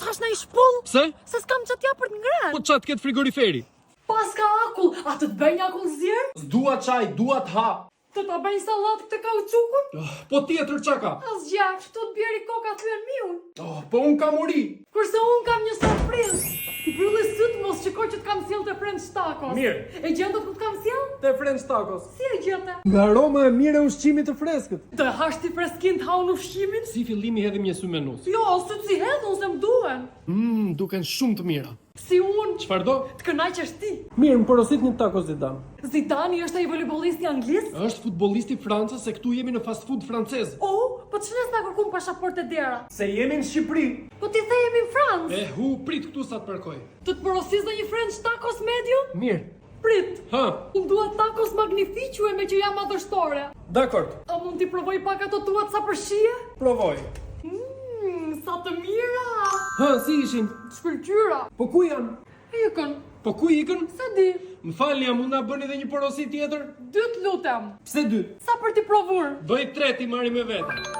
t'hash në i shpull? Pse? Se s'kam që t'ja për t'ngrën. Po çat ket frigoriferi. Pas ka akull, a të t'bëj një akull zjerë? S'dua çaj, dua të ha. Të ta bëj sallatë këtë kauçukun? Po tjetër çka ka? Asgjë, këtu të bjeri koka thyen miun. Po un kam uri. Kurse un kam një surprizë. Mbylli syt mos shikoj që t'kam sjell te French Tacos. Mirë. E gjen dot ku t'kam sjell? Te French Tacos. Si e gjete? Nga aroma e mirë e ushqimit të freskët. Të hash ti freskin të haun ushqimin? Si fillimi hedhim një sy menus. Jo, syt si hedhun se m'duhen. Duken shumë të mira. Si un, Çfarë do? të kënaqesh ti. Mirë, më porosit një taco Zidane. Zidani është ai voleybollisti anglis? Është futbollisti i Francës se këtu jemi në fast food francez. Po ç'nes na kërkon pasaportë dera? Se jemi në Shqipëri. Po ti the jemi në Francë. Prit këtu sa të përkoj. Të porosis në një French Tacos medium? Mirë. Prit. Ha, Unë dua tacos magnificue me që jam madhështore. dakord. A mund t'i provoj pak ato tuat sa për shije? Provoj. Sa të mira! Ha, si ishin? Shkëlqyra. Po ku janë? Ikën. Po ku ikën? Se di. Më falni, a mund na bëni edhe një porosit tjetër? 2 lutem. Pse 2? Sa për t'i provur? Bëj 3 ti marri me vete.